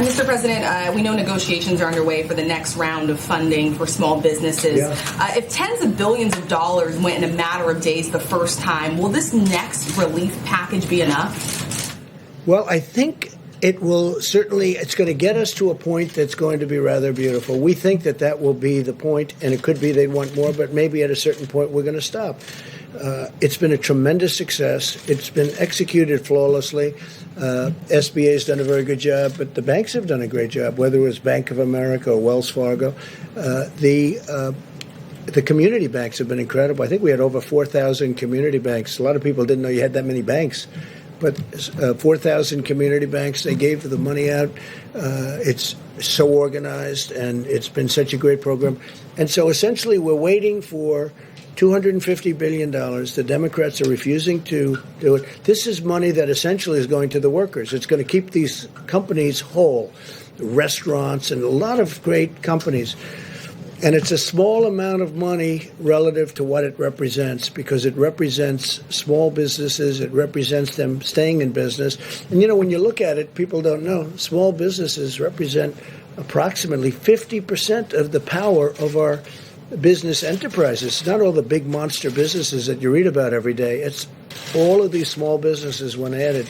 Mr. President, we know negotiations are underway for the next round of funding for small businesses. Yeah. If tens of billions of dollars went in a matter of days the first time, will this next relief package be enough? Well, I think it will certainly, it's going to get us to a point that's going to be rather beautiful. We think that that will be the point, and it could be they want more, but maybe at a certain point we're going to stop. It's been a tremendous success. It's been executed flawlessly. SBA's done a very good job, but the banks have done a great job, whether it was Bank of America or Wells Fargo. The community banks have been incredible. I think we had over 4,000 community banks. A lot of people didn't know you had that many banks. But 4,000 community banks, they gave the money out. It's so organized, and it's been such a great program. And so essentially we're waiting for $250 billion. The Democrats are refusing to do it. This is money that essentially is going to the workers. It's going to keep these companies whole, restaurants and a lot of great companies. And it's a small amount of money relative to what it represents, because it represents small businesses. It represents them staying in business. And, you know, when you look at it, people don't know. Small businesses represent approximately 50% of the power of our business enterprises. Not all the big monster businesses that you read about every day. It's all of these small businesses when added.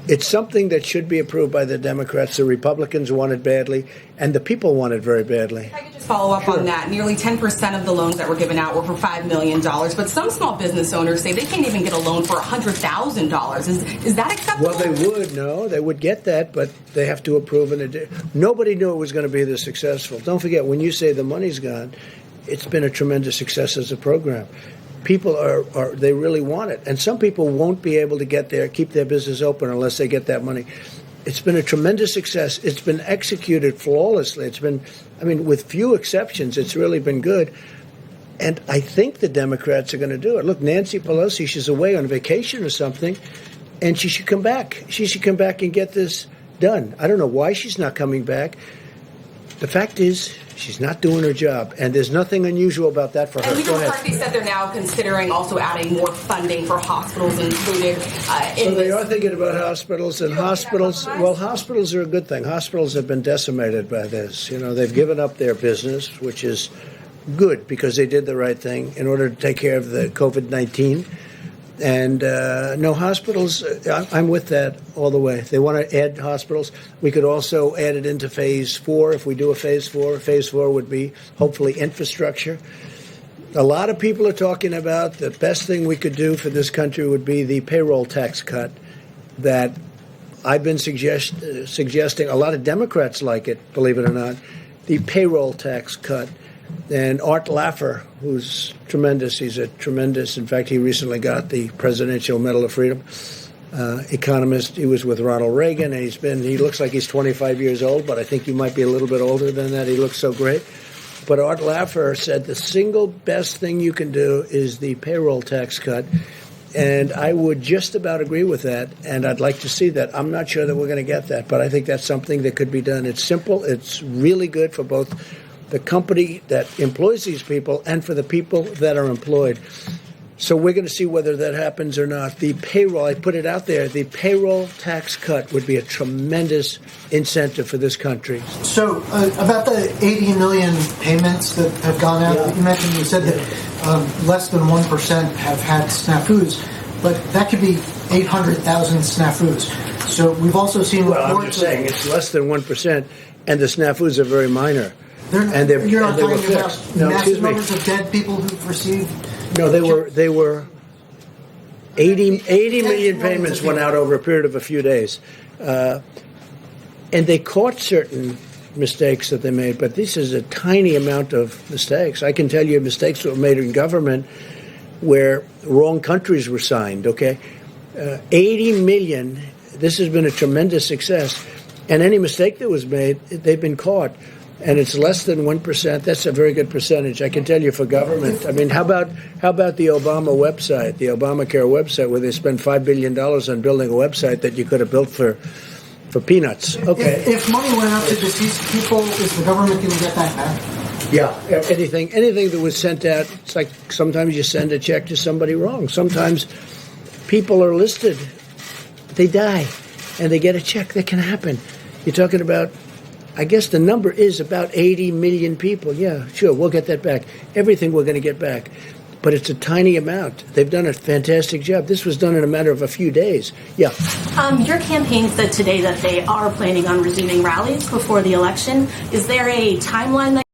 It's something that should be approved by the Democrats. The Republicans want it badly, and the people want it very badly. If I could just follow up on that. Nearly 10% of the loans that were given out were for $5 million, but some small business owners say they can't even get a loan for $100,000. Is that acceptable? Well, they would get that, but they have to approve it. Nobody knew it was going to be this successful. Don't forget, when you say the money's gone, it's been a tremendous success as a program. People they really want it. And some people won't be able to keep their business open unless they get that money. It's been a tremendous success. It's been executed flawlessly. It's been, with few exceptions, it's really been good. And I think the Democrats are going to do it. Look, Nancy Pelosi, she's away on vacation or something, and she should come back. She should come back and get this done. I don't know why she's not coming back. The fact is, she's not doing her job, and there's nothing unusual about that for her. And Leader McCarthy said they're now considering also adding more funding for hospitals included. So they are thinking about hospitals, and hospitals are a good thing. Hospitals have been decimated by this. You know, they've given up their business, which is good because they did the right thing in order to take care of the COVID-19. And no, hospitals, I'm with that all the way. They want to add hospitals. We could also add it into phase 4 if we do a phase 4. Phase 4 would be hopefully infrastructure. A lot of people are talking about the best thing we could do for this country would be the payroll tax cut that I've been suggesting. A lot of Democrats like it, believe it or not, the payroll tax cut. And Art Laffer, who's tremendous, in fact, he recently got the Presidential Medal of Freedom, economist. He was with Ronald Reagan, and he looks like he's 25 years old, but I think he might be a little bit older than that. He looks so great. But Art Laffer said the single best thing you can do is the payroll tax cut. And I would just about agree with that, and I'd like to see that. I'm not sure that we're going to get that, but I think that's something that could be done. It's simple. It's really good for both the company that employs these people and for the people that are employed. So we're going to see whether that happens or not. The payroll, I put it out there, the payroll tax cut would be a tremendous incentive for this country. So about the 80 million payments that have gone out, that you said that less than 1% have had snafus, but that could be 800,000 snafus. So we've also seen reports. Well, I'm just saying it's less than 1%, and the snafus are very minor. You're not talking about massive numbers of dead people who've received. No, they were 80 million payments went out over a period of a few days, and they caught certain mistakes that they made. But this is a tiny amount of mistakes. I can tell you mistakes that were made in government where wrong countries were signed. Okay, 80 million. This has been a tremendous success, and any mistake that was made, they've been caught. And it's less than 1%. That's a very good percentage. I can tell you for government. How about the Obama website, the Obamacare website, where they spent $5 billion on building a website that you could have built for peanuts? Okay. If money went out to deceased people, is the government going to get that back? Yeah. Anything that was sent out, it's like sometimes you send a check to somebody wrong. Sometimes people are listed, they die, and they get a check. That can happen. You're talking about, I guess the number is about 80 million people. Yeah, sure, we'll get that back. Everything we're going to get back. But it's a tiny amount. They've done a fantastic job. This was done in a matter of a few days. Yeah. Your campaign said today that they are planning on resuming rallies before the election. Is there a timeline that